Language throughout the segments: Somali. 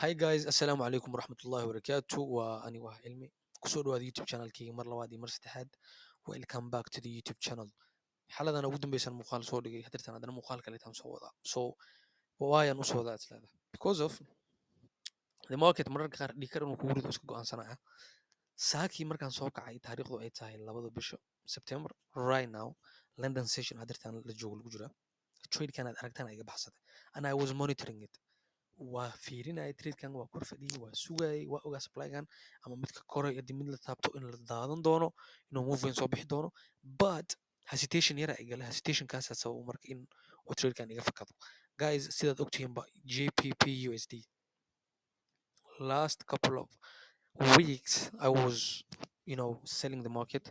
Hi guys, assalaamu calaykum waraxmatullaahi wabarakaatu. Waa ani waa cilmi. Kusoo dhawaada YouTube channelkayga mar labaad iyo mar saddexaad. Welcome back to the YouTube channel. Xaladan ugu dambeysan muuqaal soo dhigay hadirtan haddana muuqaal kale taan soo wadaa. So waayaan usoo wadaa islaada. Because of the market mararka qaar dhiikar inuu kugu rido iska go'aansanaya. Saakii markaan soo kacay taariikhdu ay tahay labada bisha September right now London session hadirtan la joogo lagu jiraa. Trade-kan aad aragtaan iga baxsaday. And I was monitoring it. waa fiirinaya tradekan waa kor fadhiyay waa sugayay waa ogaa supplygan ama midka koray hadii mid la taabto in la daadan doono inuu movement soo bixi doono but hesitation yara igale hesitationkaasa sababa marka in uu tradekan iga fakado guys sidaad ogtihiinba JPP USD last couple of weeks I was selling the market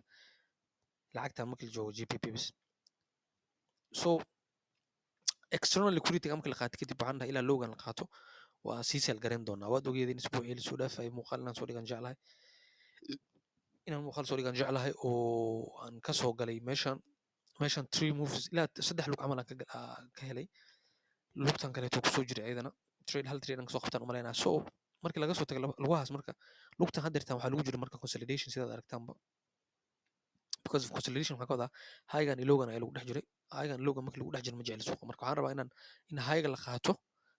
lacagtan marka la joogo JPP bis so external liquidity marka la qaato kadib waxaan dhahay ilaa lowgan la qaato waa sii seel garan doonaa waad ogeedeen isbuucii la soo dhaafay muuqaal inaan soo dhigan jeclahay oo aan ka soo galay meeshan three moves ilaa saddex lug camal aan ka helay lugtan kaleeto kusoo jiray ayadana hal trade aan kasoo qabtaan umalaynaa so markii laga soo tago lugahaas marka lugtan haddeertan waxaa lagu jira marka consolidation sidaad aragtaanba because of consolidation waxaa ka wadaa highgan iyo lowgan ayaa lagu dhex jiray highgan lowgan markii lagu dhex jiro ma jecli suuqa marka waxaan rabaa in highga la qaato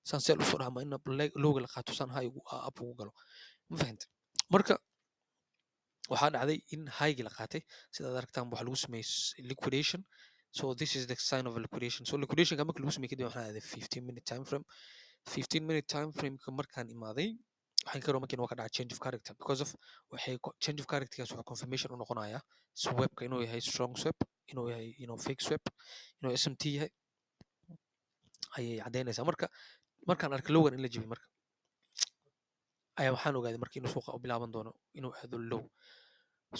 saan seel usoo dhahma in lowga la qaato saan high up ugu galo ma fahanta marka waxaa dhacday in highgi la qaatay sidaad aragtaan waxaa lagu sameeyey liquidation so this is the sign of a liquidation so liquidationka marka lagu sameeyey kadib waxaan aaday 15-minute time frame 15-minute time frameka markaan imaaday waxaan ka markiin waa ka dhacay change of character because of change of characterkaas waxaa confirmation u noqonaya swapka inuu yahay strong swap inuu yahay fake swap inuu SMT yahay ayay caddaynaysaa markaan arkay lowan in la jebiyey marka ayaa waxaan ogaaday marka inuu suuqa u bilaaban doono inuu aado low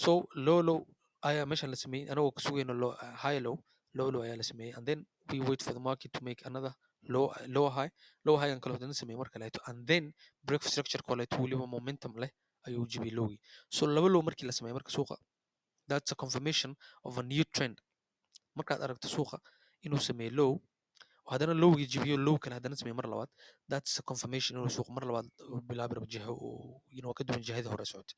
so low ayaa meeshan la sameeyey anagoo ka sugayno high low ayaa la sameeyey and then we wait for the market to make another low high aan kale hodana sameeyey mar kaleeto and then break structure kaleeto weliba momentum leh ayuu jebiyey lowgii so laba low markii la sameeyey marka suuqa that's a confirmation of a new trend markaad aragto suuqa inuu sameeyo low haddana lowgii jebiyo low kale haddana sameeyo mar labaad that's a confirmation inuu suuq mar labaad bilaabi rabo jiho oo ka duwan jihadii hore socotay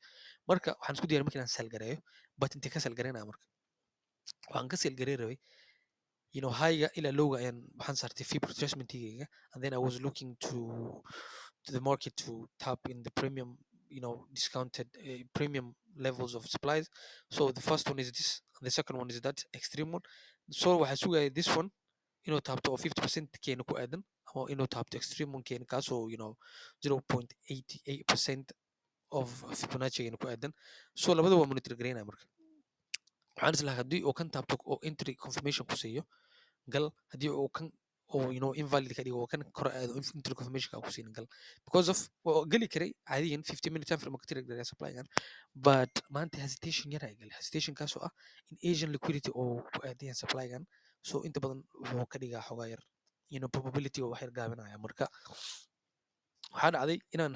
marka waxaan isku diyaaray marka inaan salgareeyo but intee ka salgareynaya marka waxaan ka salgarey rabay highga ilaa lowga ayaan waxaan saartay fee retracementigayga and then I was looking to the market to tap in the premium discounted premium levels of supplies so the first one is this and the second one is that extreme one so waxaa sugaya this one inuu taabto oo 50% keena ku aadan ama inuu taabto extreme one keena kaasoo 0.88% of Fibonacci keena ku aadan so labada waa monitor gareynaya marka waxaan islahay haddii uu kan taabto oo entry confirmation ku siiyo gal haddii uu kan invalid ka dhigo oo kan kor aado entry confirmation ka ku siin gal because of gali karay caadiyan 15-minute time frame ka tiri garay supply-gan but maanta hesitation yara ay galay hesitation kaasoo ah in Asian liquidity oo ku aadayan supply-gan so inta badan wuxuu ka dhigaa xogaa yar probability oo wax yar gaabinaya marka waxaa dhacday inaan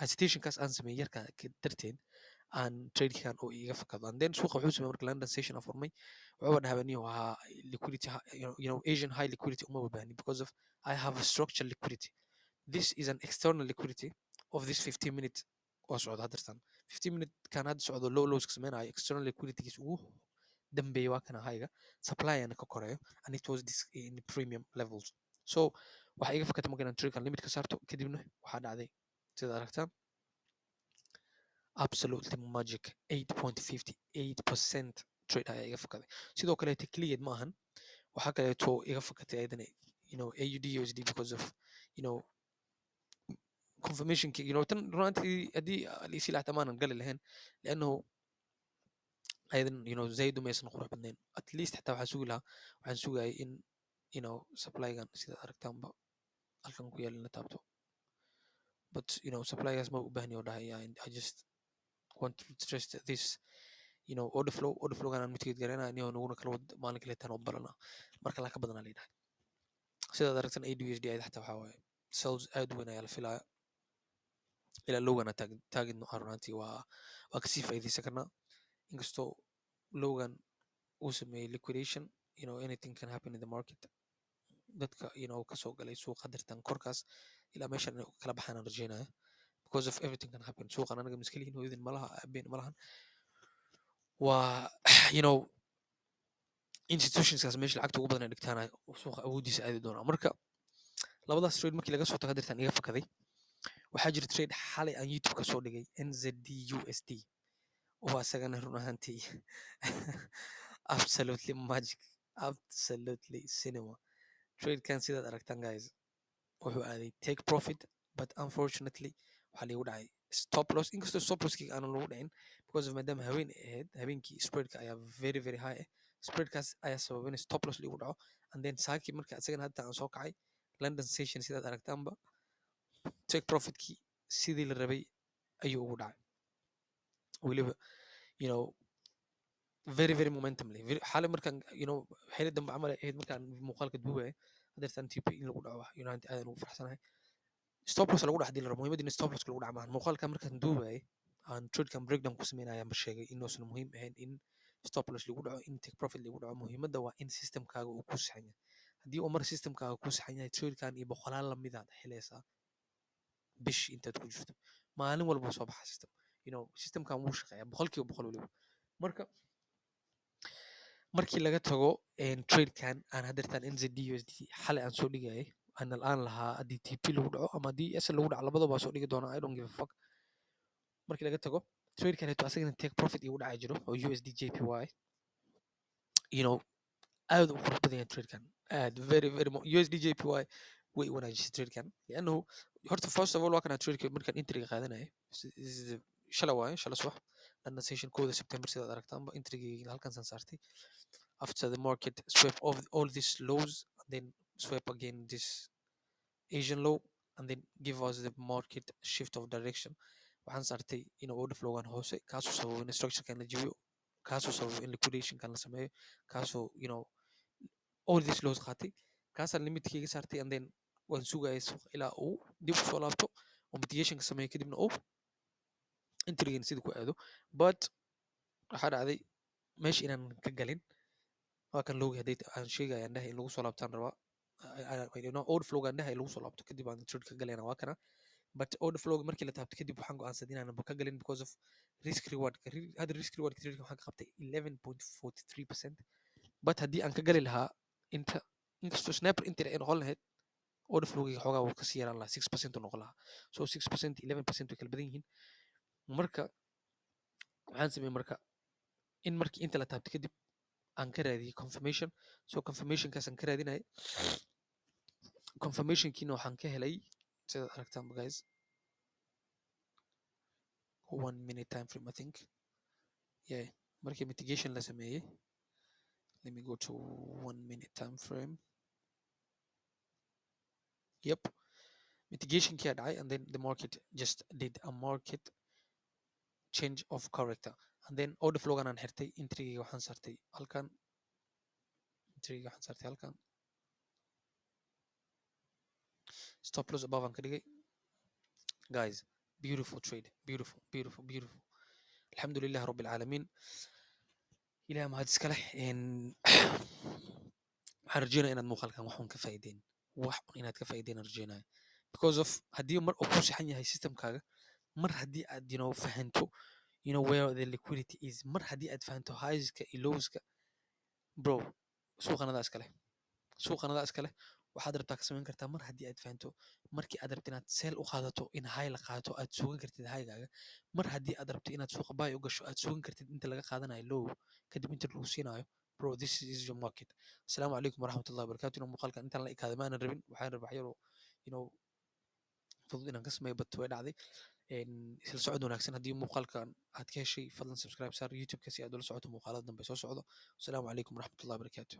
hesitationkaas aan sameeyey yarka darteed aan tradekan oo iga fakado and then suuqa wuxuu sameeyey marka London session afurmay wuxuu dhahabaniyo ahaa liquidity Asian high liquidity uma baahni because of I have a structured liquidity this is an external liquidity of this 15-minute oo socda hadirtan 15-minute kan hadda socdo lows ka sameynayo external liquiditygiis ugu dambeeyay waa kana highga supply ana ka koreeyo and it was this in premium levels so waxaa iga fakatay marka inaan tradekan limit ka saarto kadibna waxaa dhacday sida aragtaan absolutely magic 8.58% trade ayaa iga fakaday sidoo kaleeto cleared ma ahan waxaa kaleeto iga fakatay ayadana AUD USD because of confirmation tan runtii haddii liisi laxta maanan gali lahayn liannahu ayadan zaid umaysan qurux badnayn at least xataa waxaan sugayay in supplygan sidaad aragtaanba halkan ku yaal ina taabto but supplygaas ma u baahni oo dhahay I just want to stress this order flowgan aan mitigate garanaya inuu naguna kala wad maalin kaleetan oo balana marka laa ka badanaa la yidhahay sidaad aragtan AUD ayada xataa waxaa waaye sales aad u weyn ayaa la filaya ilaa lowgan taagidno runtii waa kasii faa'iidaysan karnaa inkastoo lowgan uu sameeyey liquidation anything can happen in the market dadka kasoo galay suuqa dirtan korkaas ilaa meeshan inay kala baxaan aan rajeynaya because of everything can happen suuqan anaga miskalihin hooyadin malaha aabeen malahan waa you know institutionskaas meesha lacagta ugu badan ay dhigtaana suuqa awoodiisa aadi doonaa marka labadaas trade markii laga soo tago hadirtaan iga fakaday waxaa jira trade xalay aan youtube ka soo dhigay nzd oo asagana run ahaantii absolutely magic absolutely cinema tradekan sidaad aragtaan guys wuxuu aaday take profit but unfortunately waxaa liigu dhacay stop loss inkastoo stop losskii aanan lagu dhicin because of maadaama haween ay ahayd habeenkii spreadka ayaa very very high ah spreadkaas ayaa sababa in stop loss liigu dhaco and then saakii marka isagana hadda aan soo kacay london station sidaad aragtaanba take profitkii sidii la rabay ayuu ugu dhacay weliba you know very very momentumly xaalay markaan you know xilli dambe camal ay ahayd markaan muuqaalka duubaya hadeertaan tp in lagu dhaco you know anti aadan ugu faraxsanahay stop loss lagu dhex dili rabo muhiimadda in stop loss lagu dhaca maahan muuqaalka markaan duubayay aan tradekan breakdown ku sameynaya ma sheegay inuusan muhiim ahayn in stop loss lagu dhaco in take profit lagu dhaco muhiimadda waa in systemkaaga uu ku saxan yahay haddii uu mar systemkaaga ku saxan yahay tradekan iyo boqolaal lamidaad helaysaa bish intaad ku jirto maalin walba soo baxa system you know systemkan wuu shaqeeyaa boqolkiiba boqol weliba marka markii laga tago tradekan aan hadeertaan nzd usd xalay aan soo dhigayay aan al-aan lahaa haddii tp lagu dhaco ama haddii s lagu dhaco labadaba waa soo dhigi doonaa I don't give a fuck markii laga tago tradekan heeto asagana take profit igu dhacay jiro oo usd jpy you know aad u qurux badan yahay tradekan aad very very usd jpy way wanaajisay tradekan liannahu horta first of all waa kana tradeka markaan intriga qaadanayay shala waaye shala subax london station kooda september sidaad aragtaanba intrigayga halkan san saartay after the market swept all these lows and then swept again this Asian low and then give us the market shift of direction waxaan saartay in order flowgan hoose kaasoo sababa in structurekan la jabiyo kaasoo sababa in liquidationkan la sameeyo kaasoo you know all these lows qaatay kaasaan limitkayga saartay and then waan sugayay suuqa ilaa uu dib usoo laabto oo mitigationka sameeyo kadibna uu intrigan sida ku aado but waxaa dhacday meesha inaan ka galin waa kan loogi hadday aan sheegaya andhaha in lagu soo laabtaan rabaa order flowga andhaha in lagu soo laabto kadib aan trade ka galayna waa kana but order flowga markii la taabto kadib waxaan go'aansaday inaanan ka galin because of risk reward hadda risk reward trade waxaan ka qabtay 11.43% but haddii aan ka gali lahaa inta inkastoo sniper inta ay noqon lahayd order flowga xoogaa wuu kasii yaraan lahaa 6% uu noqon lahaa so 6% 11% way kala badan yihiin marka waxaan sameeyey marka in markii inta la taabto kadib aan ka raadiyey confirmation so confirmationkaas aan ka raadinayay confirmationkiina waxaan ka helay sidaad aragtaan guys 1 minute time frame I think yeah markii mitigation la sameeyey let me go to 1 minute time frame yep mitigation kii dhacay and then the market just did a market change of character and then order flowgan aan xirtay intrigayga waxaan saartay halkan intrigayga waxaan saartay halkan stop loss above aan ka dhigay guys beautiful trade beautiful beautiful beautiful alxamdulilah rabbi alcaalamiin ilaah mahad iska leh waxaan rajeynaya inaad muuqaalkan waxun ka faa'iideen wax un inaad ka faa'iideen rajeynaya because of haddii mar uu ku saxan yahay systemkaaga mar haddii aad you know fahanto you know where the liquidity is mar haddii aad fahanto highska iyo lowska bro suuqanadaa iska leh suuqanadaa iska leh waxaad rabtaa ka samayn kartaa mar haddii aad fahanto markii aad rabto inaad seel u qaadato in high la qaato aad sugan kartid hightaaga mar haddii aad rabto inaad suuqa buy u gasho aad sugan kartid inta laga qaadanayo low kadib inta lagu siinayo bro this is your market asalaamu calaykum waraxmatullahi wabarakatu inuu muuqaalkan intaan la ekaada maanan rabin waxaan rabaa waxyaro you know fudud inaan ka sameeyo bat way dhacday isla socod wanaagsan haddii muuqaalkan aad ka heshay fadlan subscribe saar youtube-ka si aad ula socoto muuqaalada dambe soo socdo asalaamu calaykum waraxmatullahi wabarakatu